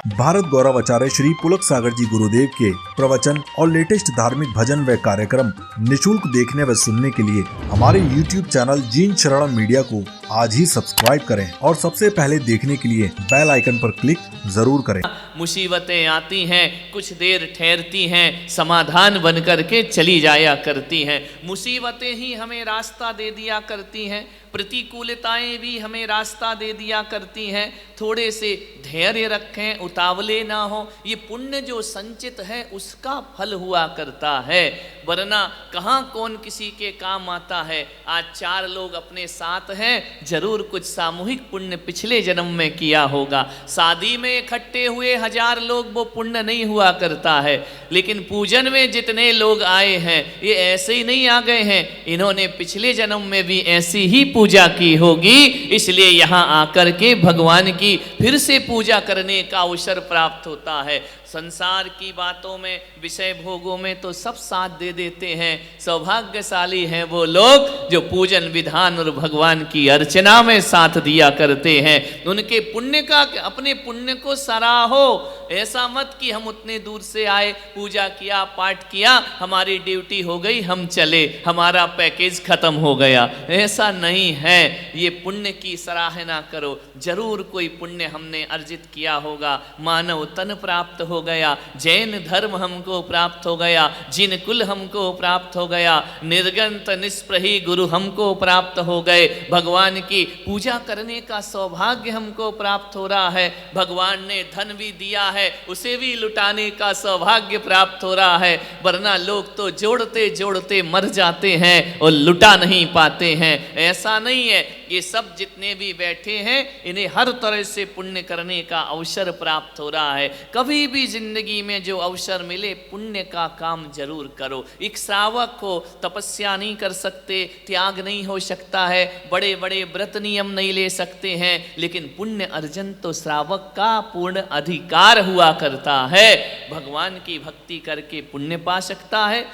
भारत गौरव आचार्य श्री पुलक सागर जी गुरुदेव के प्रवचन और लेटेस्ट धार्मिक भजन व कार्यक्रम निशुल्क देखने व सुनने के लिए हमारे YouTube चैनल जीन शरणम मीडिया को आज ही सब्सक्राइब करें और सबसे पहले देखने के लिए बेल आइकन पर क्लिक जरूर करें। मुसीबतें आती हैं, कुछ देर ठहरती हैं, समाधान बन करके चली जाया करती हैं। मुसीबतें ही हमें रास्ता दे दिया करती हैं, प्रतिकूलताएं भी हमें रास्ता दे दिया करती हैं। थोड़े से धैर्य रखें, उतावले ना हो। ये पुण्य जो संचित है उसका फल हुआ करता है, वरना कहाँ कौन किसी के काम आता है। आज 4 लोग अपने साथ हैं, जरूर कुछ सामूहिक पुण्य पिछले जन्म में किया होगा। शादी में इकट्ठे हुए 1000 लोग, वो पुण्य नहीं हुआ करता है। लेकिन पूजन में जितने लोग आए हैं ये ऐसे ही नहीं आ गए हैं, इन्होंने पिछले जन्म में भी ऐसी ही पूजा की होगी, इसलिए यहाँ आकर के भगवान की फिर से पूजा करने का अवसर प्राप्त होता है। संसार की बातों में, विषय भोगों में तो सब साथ दे देते हैं। सौभाग्यशाली हैं वो लोग जो पूजन विधान और भगवान की अर्चना में साथ दिया करते हैं। उनके पुण्य का, अपने पुण्य को सराहो। ऐसा मत कि हम उतने दूर से आए, पूजा किया, पाठ किया, हमारी ड्यूटी हो गई, हम चले, हमारा पैकेज खत्म हो गया। ऐसा नहीं है। ये पुण्य की सराहना करो। जरूर कोई पुण्य हमने अर्जित किया होगा। मानव तन प्राप्त हो गया, जैन धर्म हमको प्राप्त हो गया, जिन कुल हमको प्राप्त हो गया, निर्गंत निष्प्रही गुरु हमको प्राप्त हो गए, भगवान की पूजा करने का सौभाग्य हमको प्राप्त हो रहा है। भगवान ने धन भी दिया है, उसे भी लुटाने का सौभाग्य प्राप्त हो रहा है। वरना लोग तो जोड़ते जोड़ते मर जाते हैं और लुटा नहीं पाते हैं। ऐसा नहीं है। ये सब जितने भी बैठे हैं इन्हें हर तरह से पुण्य करने का अवसर प्राप्त हो रहा है। कभी भी जिंदगी में जो अवसर मिले पुण्य का काम जरूर करो। एक श्रावक हो, तपस्या नहीं कर सकते, त्याग नहीं हो सकता है, बड़े बड़े व्रत नियम नहीं ले सकते हैं, लेकिन पुण्य अर्जन तो श्रावक का पूर्ण अधिकार हुआ करता है। भगवान की भक्ति करके पुण्य पा सकता है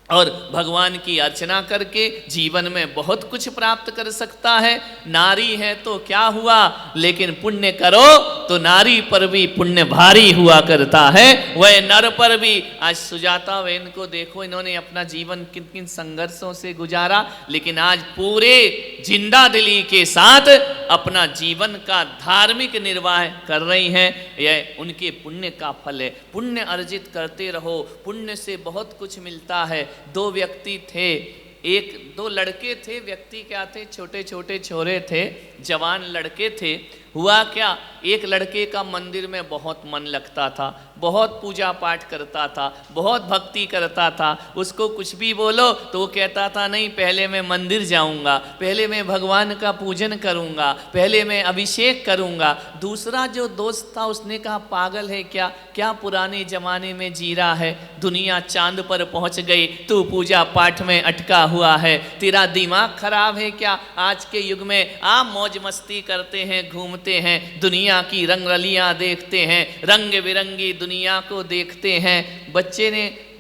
और भगवान की अर्चना करके जीवन में बहुत कुछ प्राप्त कर सकता है। नारी है तो क्या हुआ, लेकिन पुण्य करो तो नारी पर भी पुण्य भारी हुआ करता है, वह नर पर भी। आज सुजाता बहन को देखो, इन्होंने अपना जीवन किन किन संघर्षों से गुजारा, लेकिन आज पूरे जिंदा दिली के साथ अपना जीवन का धार्मिक निर्वाह कर रही हैं। यह उनके पुण्य का फल है। पुण्य अर्जित करते रहो, पुण्य से बहुत कुछ मिलता है। 2 व्यक्ति थे, 2 लड़के थे। व्यक्ति क्या थे, छोटे छोटे छोरे थे, जवान लड़के थे। हुआ क्या, एक लड़के का मंदिर में बहुत मन लगता था, बहुत पूजा पाठ करता था, बहुत भक्ति करता था। उसको कुछ भी बोलो तो वो कहता था नहीं, पहले मैं मंदिर जाऊंगा, पहले मैं भगवान का पूजन करूंगा, पहले मैं अभिषेक करूंगा। दूसरा जो दोस्त था उसने कहा पागल है क्या, क्या पुराने जमाने में जी रहा है, दुनिया चांद पर पहुंच गई, तू पूजा पाठ में अटका हुआ है, तेरा दिमाग खराब है क्या। आज के युग में आप मौज मस्ती करते हैं, घूमते हैं, दुनिया की रंगरलियां देखते हैं, रंग बिरंगी दुनिया को देखते हैं।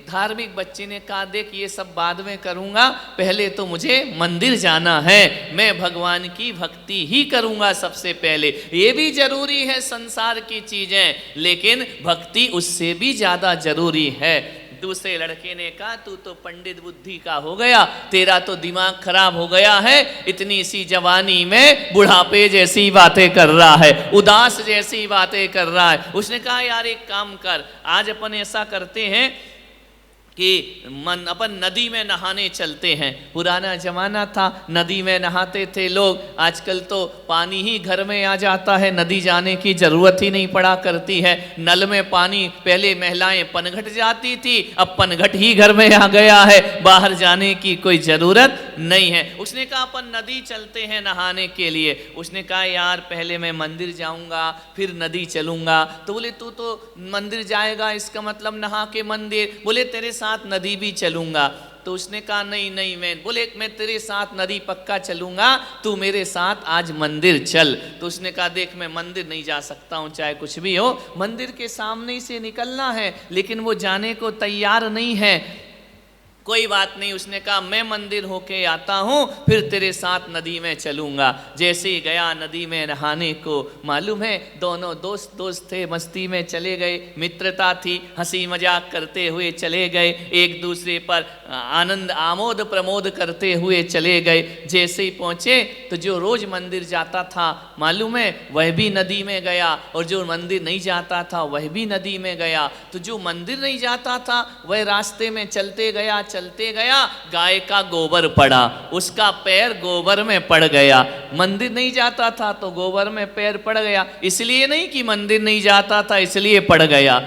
धार्मिक बच्चे ने कहा देख ये सब बाद में करूंगा, पहले तो मुझे मंदिर जाना है, मैं भगवान की भक्ति ही करूंगा सबसे पहले। ये भी जरूरी है संसार की चीजें, लेकिन भक्ति उससे भी ज्यादा जरूरी है। दूसरे लड़के ने कहा तू तो पंडित बुद्धि का हो गया, तेरा तो दिमाग खराब हो गया है, इतनी सी जवानी में बुढ़ापे जैसी बातें कर रहा है, उदास जैसी बातें कर रहा है। उसने कहा यार एक काम कर, आज अपन ऐसा करते हैं कि अपन नदी में नहाने चलते हैं। पुराना जमाना था, नदी में नहाते थे लोग। आजकल तो पानी ही घर में आ जाता है, नदी जाने की जरूरत ही नहीं पड़ा करती है। नल में पानी, पहले महिलाएं पनघट जाती थी, अब पनघट ही घर में आ गया है, बाहर जाने की कोई जरूरत नहीं है। उसने कहा अपन नदी चलते हैं नहाने के लिए। उसने कहा यार पहले मैं मंदिर जाऊंगा फिर नदी चलूंगा। तो बोले तू तो मंदिर जाएगा, इसका मतलब नहा के मंदिर। बोले तेरे साथ नदी भी चलूंगा। तो उसने कहा नहीं नहीं, मैं तेरे साथ नदी पक्का चलूंगा, तू मेरे साथ आज मंदिर चल। तो उसने कहा देख मैं मंदिर नहीं जा सकता हूँ, चाहे कुछ भी हो, मंदिर के सामने से निकलना है, लेकिन वो जाने को तैयार नहीं है। कोई बात नहीं, उसने कहा मैं मंदिर होके आता हूँ, फिर तेरे साथ नदी में चलूँगा। जैसे ही गया नदी में नहाने को, मालूम है दोनों दोस्त थे, मस्ती में चले गए, मित्रता थी, हंसी मजाक करते हुए चले गए, एक दूसरे पर आनंद आमोद प्रमोद करते हुए चले गए। जैसे ही पहुँचे तो जो रोज़ मंदिर जाता था, मालूम है वह भी नदी में गया, और जो मंदिर नहीं जाता था वह भी नदी में गया। तो जो मंदिर नहीं जाता था वह रास्ते में चलते गया, गाय का गोबर पड़ा, उसका पैर गोबर में पड़ गया। मंदिर नहीं जाता था तो गोबर में पैर पड़ गया, इसलिए नहीं कि मंदिर नहीं जाता था इसलिए पड़ गया,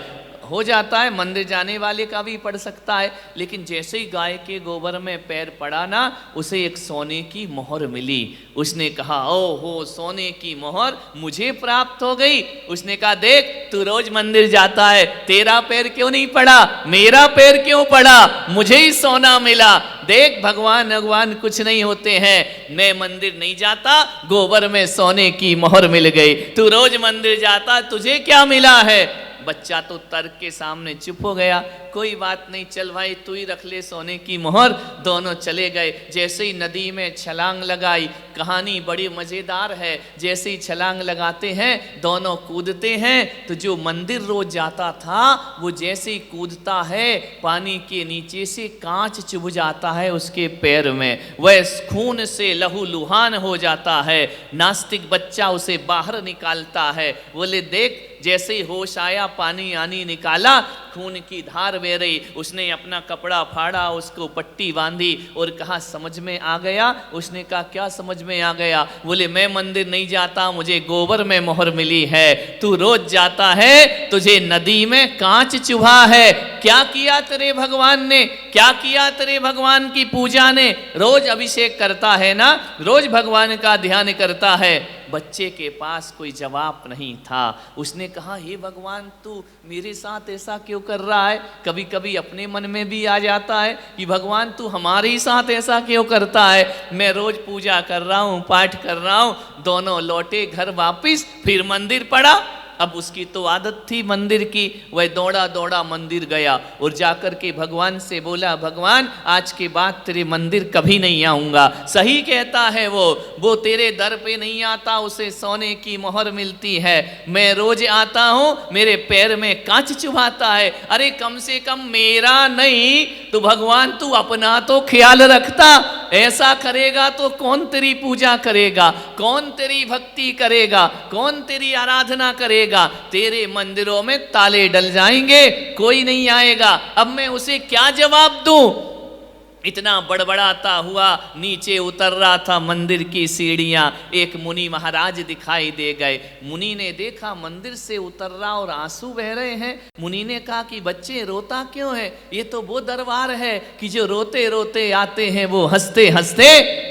हो जाता है मंदिर जाने वाले का भी पड़ सकता है। लेकिन जैसे ही गाय के गोबर में पैर पड़ा ना, उसे एक सोने की मोहर मिली। उसने कहा ओहो सोने की मोहर मुझे प्राप्त हो गई। उसने कहा देख तू रोज मंदिर जाता है, तेरा पैर क्यों नहीं पड़ा, मेरा पैर क्यों पड़ा, मुझे ही सोना मिला। देख भगवान कुछ नहीं होते हैं, मैं मंदिर नहीं जाता, गोबर में सोने की मोहर मिल गई, तू रोज मंदिर जाता, तुझे क्या मिला है। बच्चा तो तर्क के सामने चुप हो गया, कोई बात नहीं, चल भाई तू ही रख ले सोने की मोहर। दोनों चले गए, जैसे ही नदी में छलांग लगाई, कहानी बड़ी मज़ेदार है। जैसे ही छलांग लगाते हैं दोनों कूदते हैं, तो जो मंदिर रोज जाता था वो जैसे ही कूदता है, पानी के नीचे से कांच चुभ जाता है उसके पैर में, वह खून से लहूलुहान हो जाता है। नास्तिक बच्चा उसे बाहर निकालता है, बोले देख जैसे ही होश आया पानी आनी निकाला, खून की धार बह रही, उसने अपना कपड़ा फाड़ा, उसको पट्टी बांधी और कहा समझ में आ गया। उसने कहा क्या समझ में आ गया। बोले मैं मंदिर नहीं जाता, मुझे गोबर में मोहर मिली है, तू रोज जाता है, तुझे नदी में कांच चुभा है। क्या किया तेरे भगवान ने, क्या किया तेरे भगवान की पूजा ने, रोज अभिषेक करता है ना, रोज भगवान का ध्यान करता है। बच्चे के पास कोई जवाब नहीं था। उसने कहा हे भगवान तू मेरे साथ ऐसा क्यों कर रहा है। कभी कभी अपने मन में भी आ जाता है कि भगवान तू हमारे ही साथ ऐसा क्यों करता है। मैं रोज पूजा कर रहा हूँ, पाठ कर रहा हूँ। दोनों लौटे घर वापिस, फिर मंदिर पड़ा। अब उसकी तो आदत थी मंदिर की, वह दौड़ा दौड़ा मंदिर गया और जाकर के भगवान से बोला भगवान आज के बाद तेरे मंदिर कभी नहीं आऊँगा। सही कहता है वो तेरे दर पे नहीं आता, उसे सोने की मोहर मिलती है। मैं रोज आता हूँ, मेरे पैर में कांच चुभाता है। अरे कम से कम मेरा नहीं तो भगवान तू अपना तो ख्याल रखता। ऐसा करेगा तो कौन तेरी पूजा करेगा, कौन तेरी भक्ति करेगा, कौन तेरी आराधना करेगा। तेरे मंदिरों में ताले डल जाएंगे, कोई नहीं आएगा। अब मैं उसे क्या जवाब दूं। इतना बड़बड़ाता हुआ नीचे उतर रहा था मंदिर की सीढ़ियां। एक मुनि महाराज दिखाई दे गए। मुनि ने देखा मंदिर से उतर रहा और आंसू बह रहे हैं। मुनि ने कहा कि बच्चे रोता क्यों है। ये तो वो दरबार है कि जो रोते रोते आते हैं वो हंसते हंसते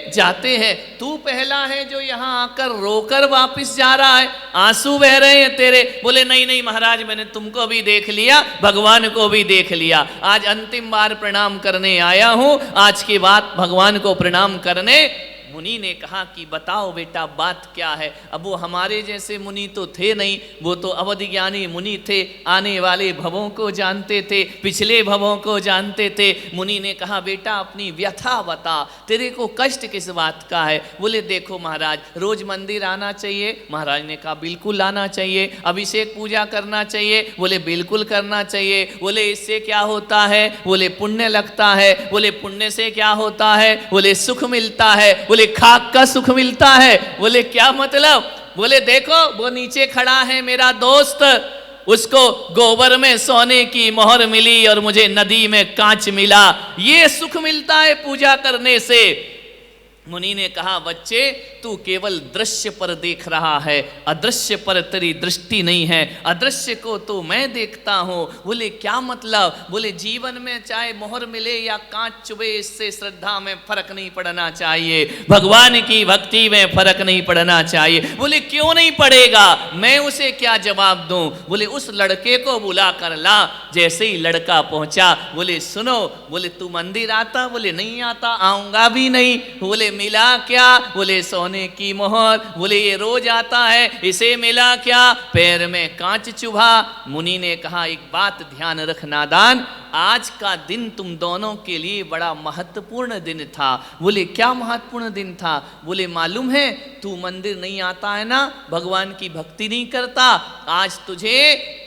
जाते हैं। तू पहला है जो यहाँ आकर रोकर वापिस जा रहा है, आंसू बह रहे हैं तेरे। बोले नहीं नहीं महाराज मैंने तुमको भी देख लिया, भगवान को भी देख लिया, आज अंतिम बार प्रणाम करने आया हूँ, आज के बाद भगवान को प्रणाम करने। मुनि ने कहा कि बताओ बेटा बात क्या है। अब वो हमारे जैसे मुनि तो थे नहीं, वो तो अवधि ज्ञानी मुनि थे, आने वाले भवों को जानते थे, पिछले भवों को जानते थे। मुनि ने कहा बेटा अपनी व्यथा बता, तेरे को कष्ट किस बात का है। बोले देखो महाराज रोज मंदिर आना चाहिए। महाराज ने कहा बिल्कुल आना चाहिए। अभिषेक पूजा करना चाहिए। बोले बिल्कुल करना चाहिए। बोले इससे क्या होता है। बोले पुण्य लगता है। बोले पुण्य से क्या होता है। बोले सुख मिलता है। बोले खाक का सुख मिलता है। बोले क्या मतलब। बोले देखो वो नीचे खड़ा है मेरा दोस्त, उसको गोबर में सोने की मोहर मिली और मुझे नदी में कांच मिला, ये सुख मिलता है पूजा करने से। मुनि ने कहा बच्चे तू केवल दृश्य पर देख रहा है, अदृश्य पर तेरी दृष्टि नहीं है। अदृश्य को तो मैं देखता हूँ। बोले क्या मतलब। बोले जीवन में चाहे मोहर मिले या कांच चुभे, इससे श्रद्धा में फर्क नहीं पड़ना चाहिए, भगवान की भक्ति में फर्क नहीं पड़ना चाहिए। बोले क्यों नहीं पड़ेगा, मैं उसे क्या जवाब दूं। बोले उस लड़के को बुला कर ला। जैसे ही लड़का पहुंचा बोले सुनो, बोले तू मंदिर आता। बोले नहीं आता, आऊंगा भी नहीं। बोले मिला क्या। बोले सोने की मोहर। बोले ये रोज आता है, इसे मिला क्या। पैर में कांच चुभा। मुनि ने कहा एक बात ध्यान रख नादान, आज का दिन तुम दोनों के लिए बड़ा महत्वपूर्ण दिन था। बोले क्या महत्वपूर्ण दिन था? बोले मालूम है तू मंदिर नहीं आता है ना, भगवान की भक्ति नहीं करता, आज तुझे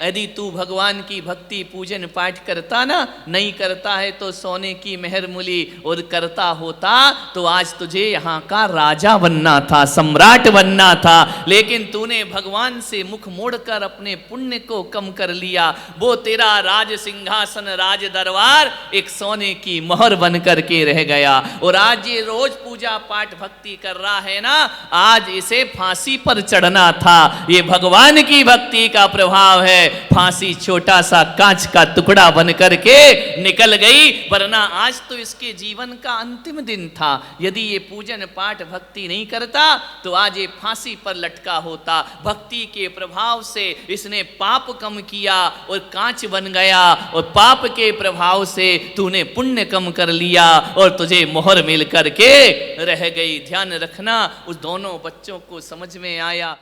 यदि तू भगवान की भक्ति पूजन पाठ करता ना, नहीं करता है तो सोने की मेहर मुली, और करता होता तो आज तुझे यहाँ का राजा बनना था, सम्राट बनना था, लेकिन तूने भगवान से मुख मोड़कर अपने पुण्य को कम कर लिया। वो तेरा राज सिंहासन राज दरबार एक सोने की मोहर बन करके रह गया। और आज ये रोज पूजा पाठ भक्ति कर रहा है ना, आज इसे फांसी पर चढ़ना था। ये भगवान की भक्ति का प्रभाव है। फांसी छोटा सा कांच का टुकड़ा बन करके निकल गई, वरना आज तो इसके जीवन का अंतिम दिन था। यदि ये पूजन पाठ भक्ति नहीं करता तो आज ये फांसी पर लटका होता। भक्ति के प्रभाव से इसने पाप कम किया और कांच बन गया, और पाप के प्रभाव से तूने पुण्य कम कर लिया और तुझे मोहर मिल करके रह गई। ध्यान रखना, उस दोनों बच्चों को समझ में आया।